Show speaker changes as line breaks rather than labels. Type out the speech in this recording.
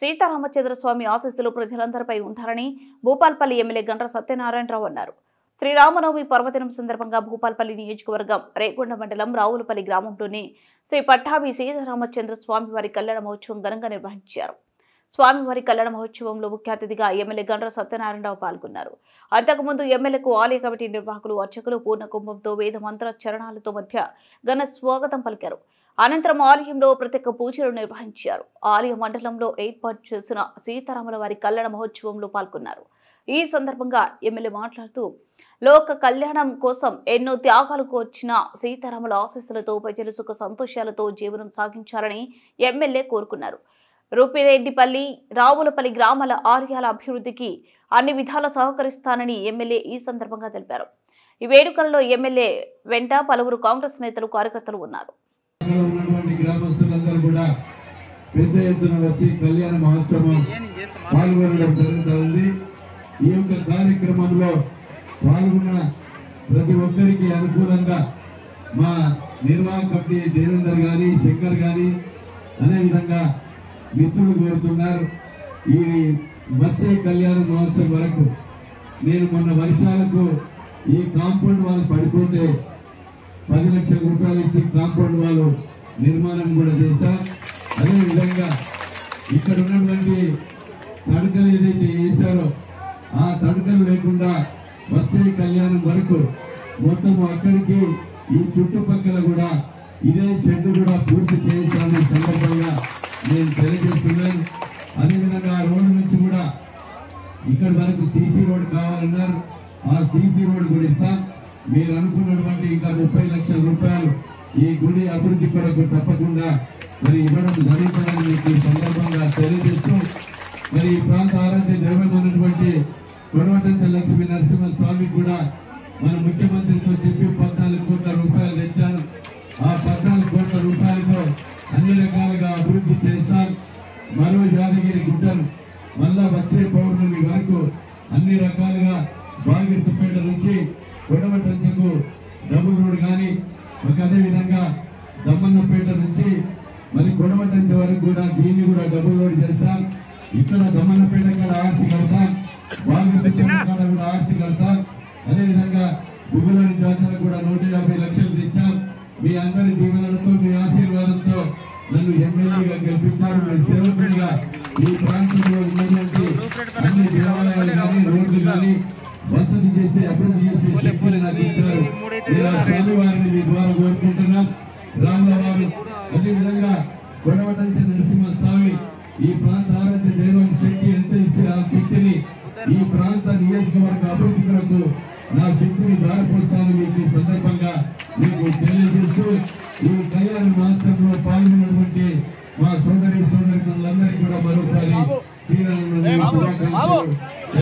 సీతారామచంద్ర స్వామి ఆశీస్సులు ప్రజలందరిపై ఉంటారని భూపాల్పల్లి ఎమ్మెల్యే గండ్ర సత్యనారాయణరావు అన్నారు. శ్రీరామనవమి పర్వదినం సందర్భంగా భూపాల్పల్లి నియోజకవర్గం రేకొండ మండలం రావులపల్లి గ్రామంలోని శ్రీ పట్టాభి సీతారామచంద్ర స్వామివారి కళ్యాణ మహోత్సవం ఘనంగా నిర్వహించారు. స్వామివారి కళ్యాణ మహోత్సవంలో ముఖ్య అతిథిగా ఎమ్మెల్యే గండ్ర సత్యనారాయణరావు పాల్గొన్నారు. అంతకుముందు ఎమ్మెల్యేకు ఆలయ కమిటీ నిర్వాహకులు అర్చకులు పూర్ణ కుంభంతో వేద మంత్ర చరణాలతో మధ్య ఘన స్వాగతం పలికారు. అనంతరం ఆలయంలో ప్రత్యేక పూజలు నిర్వహించారు. ఆలయ మండలంలో ఏర్పాటు చేసిన సీతారాముల వారి కళ్యాణ మహోత్సవంలో పాల్గొన్నారు. ఈ సందర్భంగా ఎమ్మెల్యే మాట్లాడుతూ లోక కళ్యాణం కోసం ఎన్నో త్యాగాలకు వచ్చిన సీతారాముల ఆశీస్సులతో ప్రజలు సుఖ సంతోషాలతో జీవనం సాగించాలని ఎమ్మెల్యే కోరుకున్నారు. రూపిరెడ్డిపల్లి రావులపల్లి గ్రామాల ఆలయాల అభివృద్ధికి అన్ని విధాల సహకరిస్తానని ఎమ్మెల్యే ఈ సందర్భంగా తెలిపారు. ఈ వేడుకల్లో ఎమ్మెల్యే వెంట పలువురు కాంగ్రెస్ నేతలు కార్యకర్తలు ఉన్నారు.
గ్రామస్తులందరూ కూడా పెద్ద ఎత్తున వచ్చి కళ్యాణ మహోత్సవం పాల్గొనడం జరుగుతుంది. ఈ యొక్క కార్యక్రమంలో పాల్గొన్న ప్రతి ఒక్కరికి అనుకూలంగా మా నిర్వాహక కమిటీ దేవేందర్ గారి శంకర్ గారి అదేవిధంగా మిత్రులు కోరుతున్నారు. ఈ వచ్చే కళ్యాణ మహోత్సవం వరకు నేను మొన్న వర్షాలకు ఈ కాంపౌండ్ వాళ్ళు పడిపోతే 10 లక్షల రూపాయలు ఇచ్చి కాంపౌండ్ వాళ్ళు నిర్మాణం కూడా చేశారు. అదేవిధంగా ఇక్కడ ఉన్నటువంటి తడకలు ఏదైతే వేశారో ఆ తడకలు లేకుండా వచ్చే కళ్యాణం వరకు మొత్తం అక్కడికి ఈ చుట్టుపక్కల కూడా ఇదే షెడ్ కూడా పూర్తి చేస్తామనే సందర్భంగా నేను తెలియజేస్తున్నాను. అదేవిధంగా ఆ రోడ్డు నుంచి కూడా ఇక్కడ వరకు సీసీ రోడ్ కావాలన్నారు. ఆ సీసీ రోడ్ కూడా ఇస్తాం. మీరు అనుకున్నటువంటి ఇంకా 30 లక్షల రూపాయలు ఈ గుడి అభివృద్ధి కొరకు తప్పకుండా మరి ఇవ్వడం జరుగుతుందని మీకు ఈ సందర్భంగా తెలియజేస్తూ మరి ఈ ప్రాంత ఆరాధ్య దైవమైనటువంటి కొడవటంచ లక్ష్మీ నరసింహస్వామి కూడా మన ముఖ్యమంత్రితో చెప్పి 14 కోట్ల రూపాయలు తెచ్చాను. ఆ 14 కోట్ల రూపాయలతో అన్ని రకాలుగా అభివృద్ధి చేస్తాను. మరో యాదగిరి గుట్టను మళ్ళా వచ్చే పౌర్ణమి వరకు అన్ని రకాలుగా బాగిరిపేట నుంచి కొడవటంచకు డబుల్ రోడ్ కానీ అదేవిధంగా దమ్మన్నపేట నుంచి మరి కొడవటంచ వరకు కూడా దీన్ని కూడా డబుల్ రోడ్ చేస్తాం. ఇక్కడ దమ్మన్నపేట కాడ ఆర్చి కడతాం, బాగిరిపేట కాడ కూడా ఆర్చి కడతాం. అదేవిధంగా గుగ్గులోని జాతర కూడా 150 లక్షలు తెచ్చాం. మీ అందరి దీవెనలతో మీ ఆశీర్వాదంతో నన్ను ఎమ్మెల్యేగా గెలిపించారు. మీ సేవకుడిగా ఈ ప్రాంతంలో ఉన్నటువంటి అన్ని దేవాలయాలు కానీ రోడ్లు కానీ వసతి చేసి అభివృద్ధి చేసే శక్తిని నాకు ఇచ్చారు. ఇలా స్వామివారిని మీ ద్వారా కోరుకుంటున్నాం. రాముల వారు అదేవిధంగా కొడవటంచ నరసింహస్వామి ఈ ప్రాంత ఆరాధ్య దైవానికి శక్తి ఎంత ఇస్తే ఆ శక్తిని ఈ ప్రాంత నియోజకవర్గ అభివృద్ధి కొరకు నా శక్తిని దారిపోస్తానని మీకు ఈ సందర్భంగా మీకు తెలియజేస్తూ ఈ కళ్యాణ మహోత్సవంలో పాల్గొన్నటువంటి మా సోదరి సోదరులందరికీ కూడా మరోసారి శ్రీరామ శుభాకాంక్షలు.